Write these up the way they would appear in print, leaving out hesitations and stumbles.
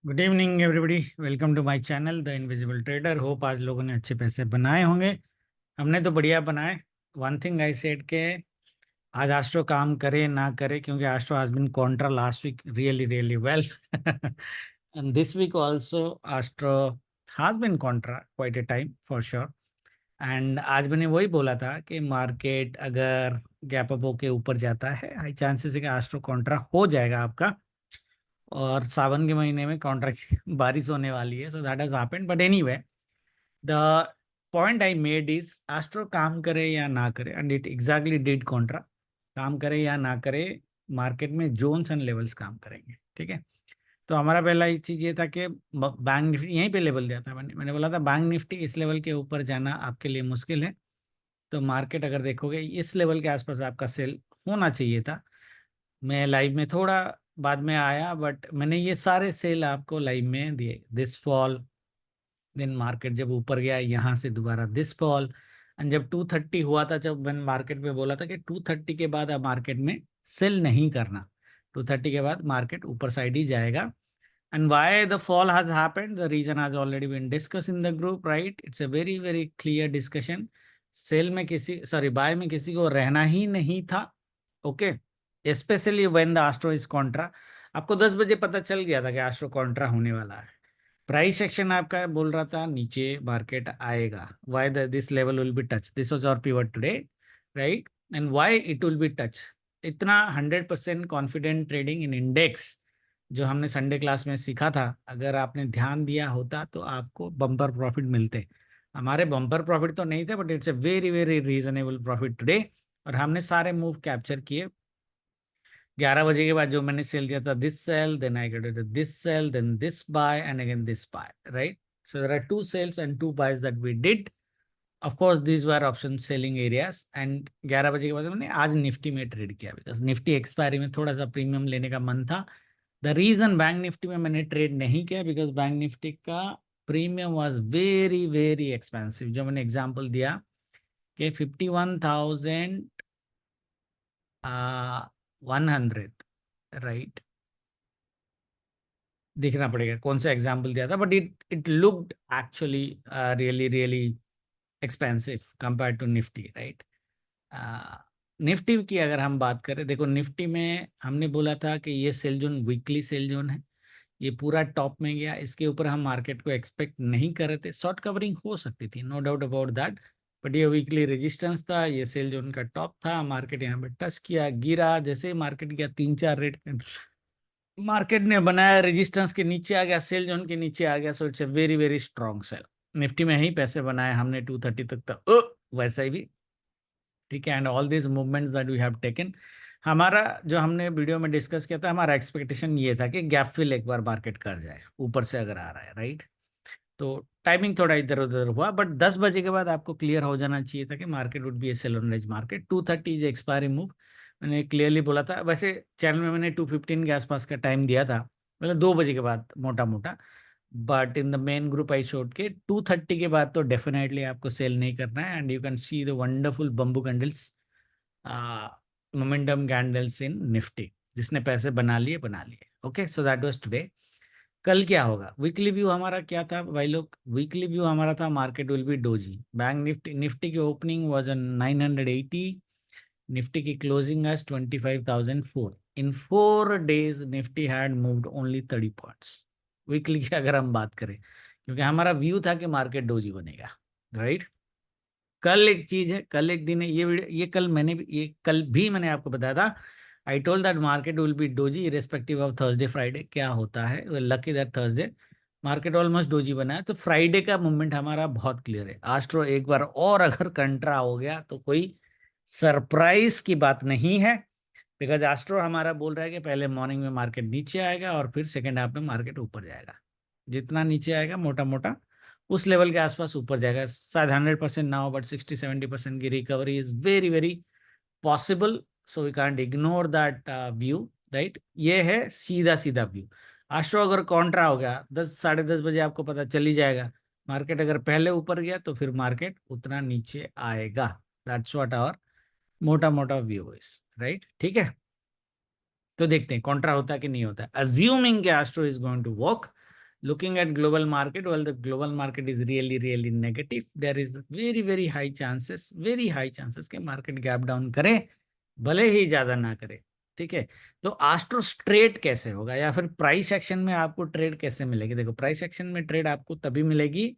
Good evening everybody, welcome to my channel the invisible trader. Hope आज लोगों ने अच्छे पैसे बनाए होंगे। हमने तो बढ़िया बनाए। वन थिंग आई सेड के आज एस्ट्रो काम करे ना करे, क्योंकि astro has been contra last week really really well and this week also astro has been contra quite a time for sure. And आज मैंने वही बोला था कि मार्केट अगर गैप अप होके ऊपर जाता है, हाई चांसेस है कि एस्ट्रो कॉन्ट्रा हो जाएगा आपका। और सावन के महीने में कॉन्ट्रैक्ट बारिश होने वाली है, so that has happened. But anyway, the point I made is astro काम करे या ना करे, and it exactly did Contra. काम करे या ना करे, मार्केट में जोन्स एंड लेवल्स काम करेंगे। ठीक है, तो हमारा पहला चीज ये था कि बैंक निफ्टी यहीं पे लेवल दिया था। मैंने बोला था बैंक निफ्टी इस लेवल के ऊपर जाना आपके लिए मुश्किल है। तो मार्केट अगर देखोगे इस लेवल के आसपास आपका सेल होना चाहिए था। मैं लाइव में थोड़ा बाद में आया, बट मैंने ये सारे सेल आपको लाइव में दिए। दिस फॉल, देन मार्केट जब ऊपर गया यहाँ से दोबारा दिस फॉल, एंड जब 230 हुआ था, जब मैंने मार्केट में बोला था कि 230 के बाद अब मार्केट में सेल नहीं करना। 230 के बाद मार्केट ऊपर साइड ही जाएगा। And why the fall has happened, the reason has already been discuss in the group, right? It's a very very clear discussion. Sell में किसी, सॉरी, बाय में किसी को रहना ही नहीं था। Okay, specially when the astro is Contra. आपको 10 बजे पता चल गया था कि एस्ट्रो कॉन्ट्रा होने वाला है। प्राइस सेक्शन आपका बोल रहा था नीचे मार्केट आएगा। Why this level will be touch, this was our pivot today, right? And why it will be touch, इतना 100% कॉन्फिडेंट ट्रेडिंग इन इंडेक्स जो हमने संडे क्लास में सीखा था, अगर आपने ध्यान दिया होता तो आपको बम्पर प्रॉफिट मिलते। हमारे बम्पर प्रॉफिट तो नहीं थे, but it's a very very reasonable profit today. और हमने सारे मूव कैप्चर किए। 11 बजे के बाद जो मैंने सेल दिया था, this sell, then I get this sell, then this buy and again this buy, right? So there are two sells and two buys that we did. Of course these were option selling areas. And 11 बजे के बाद मैंने आज Nifty में trade किया, because Nifty expiry में थोड़ा सा प्रीमियम लेने का मन था। द रीजन बैंक निफ्टी में मैंने ट्रेड नहीं किया, बिकॉज बैंक निफ्टी का premium was very very expensive. जो मैंने एग्जाम्पल दिया कि 51,100, राइट? देखना पड़ेगा कौन सा एग्जाम्पल दिया था, but it looked actually really really expensive compare to Nifty, right? Nifty की अगर हम बात करें, देखो निफ्टी में हमने बोला था कि ये sell zone weekly sell zone है। ये पूरा टॉप में गया, इसके ऊपर हम मार्केट को एक्सपेक्ट नहीं कर रहे थे। शॉर्ट कवरिंग हो सकती थी, no doubt about that, but ये वीकली रेजिस्टेंस था, ये सेल जोन का टॉप था। मार्केट यहाँ पे टच किया, गिरा। जैसे ही मार्केट गया 3-4 रेट, मार्केट ने बनाया रेजिस्टेंस के नीचे आ गया, सेल जोन के नीचे आ गया। So it's a very very strong cell. Nifty में ही पैसे बनाए हमने 230 तक था, वैसा ही भी। ठीक है, and all this movements that we have taken, हमारा जो हमने वीडियो में डिस्कस किया था, हमारा एक्सपेक्टेशन ये था कि गैप फिल एक बार मार्केट कर जाए ऊपर से अगर आ रहा है, राइट? तो टाइमिंग थोड़ा इधर उधर हुआ, बट 10 बजे के बाद आपको क्लियर हो जाना चाहिए था कि market would be a sell on as market. 230 is expiry move, मैंने क्लियरली बोला था। वैसे चैनल में मैंने 2:15 के आसपास का टाइम दिया था, मतलब 2 बजे के बाद मोटा मोटा। But in the main group I showed के 2:30 के बाद तो डेफिनेटली आपको सेल नहीं करना है। And you can see the wonderful bamboo candles, momentum candles in Nifty. जिसने पैसे बना लिए बना लिए। Okay, so that was today. कल क्या होगा? वीकली व्यू हमारा क्या था भाई लोग? वीकली व्यू हमारा था market will be doji. Bank Nifty, Nifty की ओपनिंग वाज 980, निफ्टी की closing as 25,004। In 4 days Nifty had moved only 30 points. Weekly की अगर हम बात करें, क्योंकि हमारा व्यू था कि मार्केट डोजी बनेगा, राइट? कल एक चीज है, कल एक दिन है, ये कल मैंने भी, ये कल भी मैंने आपको बताया था। I told that market will be doji irrespective of Thursday Friday क्या होता है। Lucky that Thursday market almost doji बना है, तो फ्राइडे का मूवमेंट हमारा बहुत क्लियर है। आस्ट्रो एक बार और अगर कंट्रा हो गया तो कोई सरप्राइज की बात नहीं है, बिकॉज एस्ट्रो हमारा बोल रहा है कि पहले मॉर्निंग में मार्केट नीचे आएगा और फिर सेकेंड हाफ में मार्केट ऊपर जाएगा। जितना नीचे आएगा मोटा मोटा उस लेवल के आसपास ऊपर जाएगा। शायद 100% ना हो, बट 60-70% की recovery is very very possible. So we can't ignore that view, right? ये है सीधा सीधा व्यू। एस्ट्रो अगर कॉन्ट्रा हो गया 10, 10:30 बजे आपको पता चल ही जाएगा। मार्केट अगर पहले ऊपर गया तो फिर मार्केट उतना नीचे आएगा। दैट्स व्हाट आवर मोटा मोटा व्यू इज, राइट? ठीक है, तो देखते हैं कॉन्ट्रा होता है कि नहीं होता है। अज्यूमिंग के astro is going to work, Looking at global market, well, the global market is really negative. There is very high chances, कि मार्केट गैप डाउन करे, भले ही ज्यादा ना करे। ठीक है, तो आस्ट्रो ट्रेड कैसे होगा, या फिर प्राइस एक्शन में आपको ट्रेड कैसे मिलेगी? देखो, प्राइस एक्शन में ट्रेड आपको तभी मिलेगी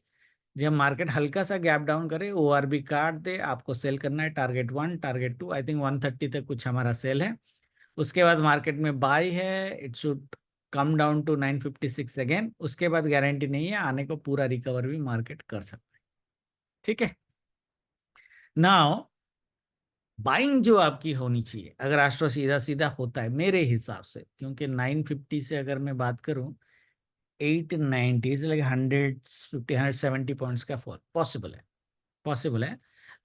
जब मार्केट हल्का सा गैप डाउन करे, ओआरबी काट दे, आपको सेल करना है टारगेट 1, टारगेट 2, आई थिंक 130 तक कुछ हमारा सेल है। उसके बाद मार्केट में बाय है, it should come down to 956 again. उसके बाद गारंटी नहीं है आने को, पूरा रिकवर भी मार्केट कर सकता है। ठीक है, नाउ बाइंग जो आपकी होनी चाहिए, अगर एस्ट्रो सीधा सीधा होता है मेरे हिसाब से, क्योंकि 950 से अगर मैं बात करूं, 890 से लाइक 150 170 पॉइंट्स का फॉल पॉसिबल है, पॉसिबल है।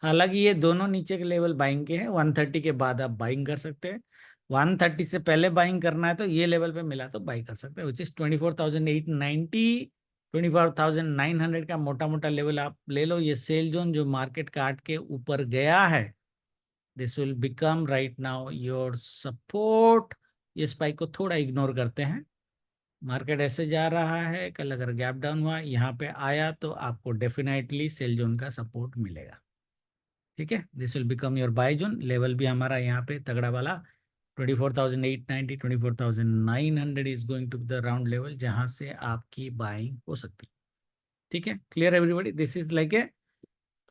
हालांकि ये दोनों नीचे के लेवल बाइंग के हैं, 130 के बाद आप बाइंग कर सकते हैं। 130 से पहले बाइंग करना है तो ये लेवल पे मिला तो बाई कर सकते हैं, विच इज 24,890, 24,900 का मोटा मोटा लेवल आप ले लो। ये सेल जोन जो मार्केट काट के ऊपर गया है, this will become right now your support. ये स्पाइक को थोड़ा इग्नोर करते हैं, मार्केट ऐसे जा रहा है, कल अगर गैप डाउन हुआ यहाँ पे आया तो आपको डेफिनेटली सेल जोन का सपोर्ट मिलेगा। ठीक है, this will become your buy zone. Level भी हमारा यहाँ पे तगड़ा वाला 24,890, 24,900 is going to the round level, जहां से आपकी बाइंग हो सकती है। ठीक है, clear everybody? This is like a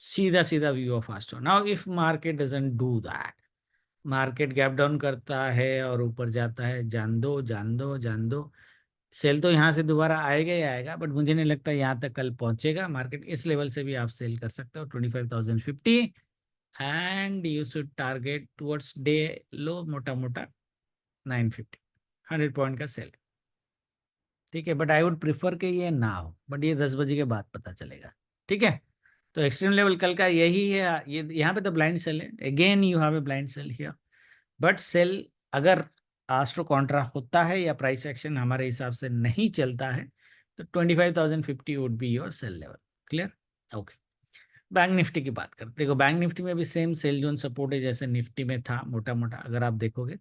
सीधा सीधा view of fast. Now if market doesn't do that, market gap down करता है और ऊपर जाता है, जान दो जान दो जान दो, सेल तो यहाँ से दोबारा आएगा ही आएगा, बट मुझे नहीं लगता यहाँ तक कल पहुंचेगा मार्केट। इस लेवल से भी आप सेल कर सकते हो 25,050, and you should target towards day लो मोटा मोटा 950, 100 पॉइंट का सेल। ठीक है, बट आई वुड प्रिफर कि ये ना हो, बट ये 10 बजे के बाद पता चलेगा। ठीक है, तो एक्सट्रीम लेवल कल का यही है। ये यहाँ पे तो ब्लाइंड सेल है, again you have a blind sell here, but sell अगर आस्ट्रो कॉन्ट्रा होता है या प्राइस एक्शन हमारे हिसाब से नहीं चलता है तो 25,050 would be your sell level. Clear? Okay, bank Nifty की बात करते, देखो बैंक निफ्टी में भी सेम सेल जोन सपोर्ट है जैसे निफ्टी में था मोटा मोटा। अगर आप देखोगे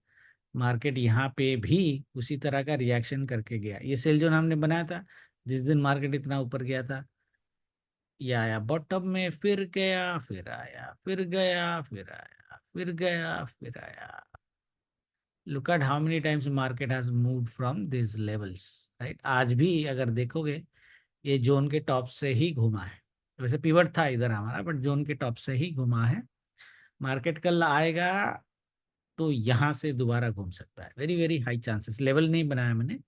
मार्केट यहाँ पे भी उसी तरह का रिएक्शन करके गया, ये सेल जोन हमने बनाया था जिस दिन मार्केट इतना ऊपर गया था, ये आया बॉटम में, फिर गया, फिर आया, फिर गया, फिर आया, फिर गया, फिर आया। look at how many times market has moved from these levels, right? आज भी अगर देखोगे ये जोन के टॉप से ही घुमा है, वैसे पिवट था इधर हमारा, बट जोन के टॉप से ही घुमा है। मार्केट कल आएगा तो यहाँ से दोबारा घूम सकता है, वेरी हाई चांसेस। लेवल नहीं बनाया मैंने,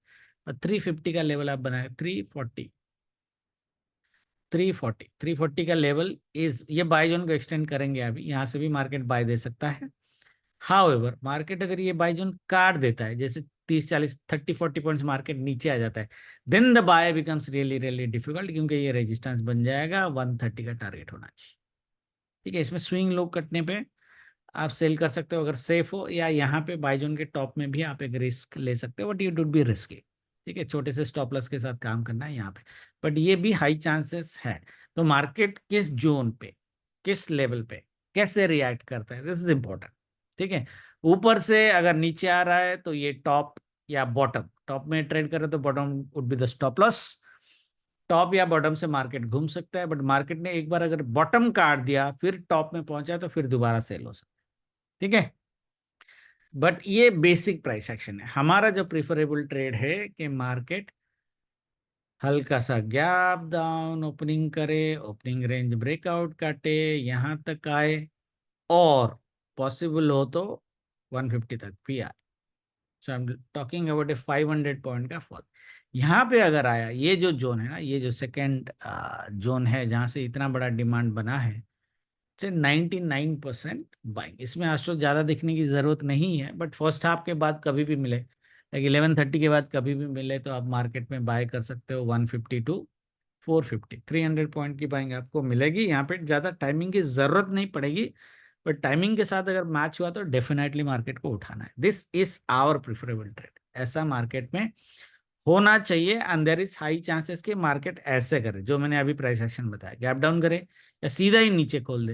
और 350 का लेवल आप बनाए, 340, 340 का लेवल इज, ये बाय जोन को एक्सटेंड करेंगे अभी, यहाँ से भी मार्केट बाय दे सकता है। हाउएवर मार्केट अगर ये बाय जोन काट देता है, जैसे 30 40 30 40 पॉइंट्स मार्केट नीचे आ जाता है, then the buy becomes really difficult, क्योंकि ये रेजिस्टेंस बन जाएगा, 130 का टारगेट होना चाहिए। ठीक है, इसमें स्विंग लो कटने पे आप सेल कर सकते हो अगर सेफ हो, या यहाँ पे बाय जोन के टॉप में भी आप एक रिस्क ले सकते हो, but you dude B risky. ठीक है, छोटे से स्टॉप लॉस के साथ काम करना है यहाँ पे, बट ये भी हाई चांसेस है। तो मार्केट किस जोन पे, किस लेवल पे कैसे रिएक्ट करता है, दिस इज इंपॉर्टेंट। ठीक है, ऊपर से अगर नीचे आ रहा है तो ये टॉप या बॉटम, टॉप में ट्रेड करे तो bottom would be the stop loss, top या बॉटम से मार्केट घूम सकता है, बट मार्केट ने एक बार अगर बॉटम काट दिया फिर टॉप में पहुंचा तो फिर दोबारा सेल हो सकता है। ठीक है, बट ये बेसिक प्राइस एक्शन है। हमारा जो प्रिफरेबल ट्रेड है कि मार्केट हल्का सा गैप डाउन ओपनिंग करे, ओपनिंग रेंज ब्रेकआउट काटे, यहां तक आए, और पॉसिबल हो तो 150 तक भी आए। So I am talking about a 500 point का फॉल। यहाँ पे अगर आया, ये जो जोन है ना, ये जो सेकेंड जोन है जहां से इतना बड़ा डिमांड बना है, से 99% बाइंग, इसमें आस्ट्रो ज़्यादा दिखने की ज़रूरत नहीं है, बट फर्स्ट हाफ के बाद कभी भी मिले, लाइक 11:30 के बाद कभी भी मिले तो आप मार्केट में बाय कर सकते हो। 150 टू 450, 300 पॉइंट की बाइंग आपको मिलेगी। यहाँ पे ज़्यादा टाइमिंग की ज़रूरत नहीं पड़ेगी, बट टाइमिंग के साथ अगर मैच हुआ तो डेफिनेटली मार्केट को उठाना है। This is our preferable trade, ऐसा मार्केट में होना चाहिए, and there is high chances कि मार्केट ऐसे करे जो मैंने अभी प्राइस एक्शन बताया, गैप डाउन करे या सीधा ही नीचे खोल दे,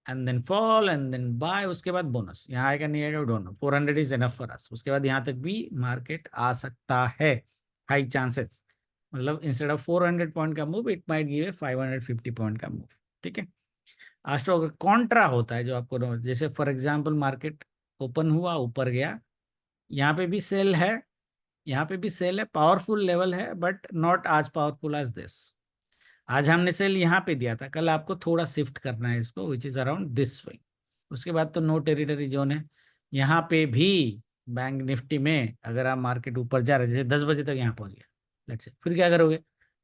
and then fall and then buy, उसके बाद बोनस। यहाँ आएगा नहीं आएगा don't know, 400 is enough for us. उसके बाद यहाँ तक भी मार्केट आ सकता है, हाई चांसेस। मतलब इंस्टेड ऑफ 400 पॉइंट का move it might give a 550 point का मूव। ठीक है। आज अगर कॉन्ट्रा होता है जो आपको, जैसे फॉर एग्जांपल मार्केट ओपन हुआ, ऊपर गया, यहाँ पे भी सेल है, यहाँ पे भी सेल है, पावरफुल लेवल है, बट नॉट आज पावरफुल एज दिस। आज हमने सेल यहाँ पे दिया था, कल आपको थोड़ा शिफ्ट करना है इसको, which is around this way. उसके बाद तो नो टेरिटरी जोन है। यहाँ पे भी बैंक निफ्टी में अगर आप मार्केट ऊपर जा रहे हैं, जैसे 10 बजे तक यहाँ पहुंच गया, लेट्स से, फिर क्या करोगे?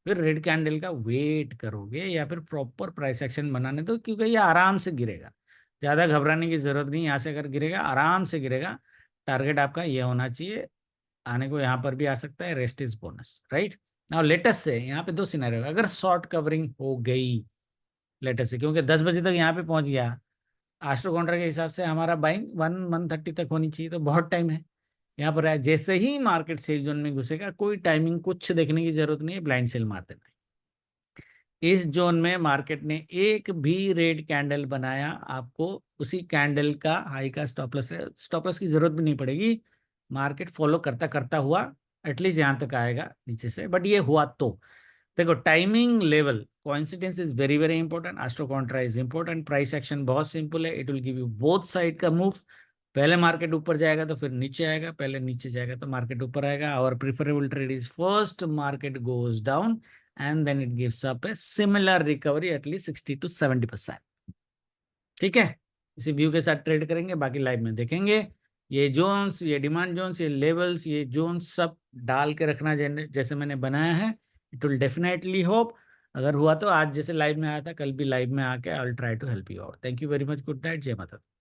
फिर रेड कैंडल का वेट करोगे या फिर प्रॉपर प्राइस एक्शन बनाने दो, क्योंकि ये आराम से गिरेगा, ज़्यादा घबराने की जरूरत नहीं। यहाँ से अगर गिरेगा, आराम से गिरेगा। टारगेट आपका ये होना चाहिए, आने को यहाँ पर भी आ सकता है, rest is bonus, right. Now latest से यहाँ पे दो सिनेरियो, अगर शॉर्ट कवरिंग हो गई लेटेस्ट से, क्योंकि 10 बजे तक यहाँ पे पहुंच गया, आस्ट्रो काउंटर के हिसाब से हमारा बाइंग 130 तक होनी चाहिए, तो बहुत टाइम है यहाँ पर है। जैसे ही मार्केट सेल जोन में घुसेगा, कोई टाइमिंग कुछ देखने की जरूरत नहीं है, ब्लाइंड सेल मार देना है। इस जोन में मार्केट ने एक भी रेड कैंडल बनाया, आपको उसी कैंडल का हाई का स्टॉप लॉस की जरूरत भी नहीं पड़ेगी। मार्केट फॉलो करता करता हुआ एटलीस्ट यहाँ तक आएगा नीचे से, बट ये हुआ तो देखो, timing level coincidence is very very important. Astro Contra is important. Price action बहुत सिंपल है, it will give you both side का मूव। पहले मार्केट ऊपर जाएगा तो फिर नीचे आएगा, पहले नीचे जाएगा तो मार्केट ऊपर आएगा। Our preferable trade is first market goes down and then it gives up a similar recovery at least 60 to 70%। ठीक है, इसी व्यू के साथ ट्रेड करेंगे, बाकी लाइव में देखेंगे। ये जोन्स, ये डिमांड जोन्स, ये लेवल्स, ये जोन्स सब डाल के रखना जैसे मैंने बनाया है। इट विल डेफिनेटली होप, अगर हुआ तो आज जैसे लाइव में आया था, कल भी लाइव में आके I will try to help you out. Thank you very much, good night, जय माता दी।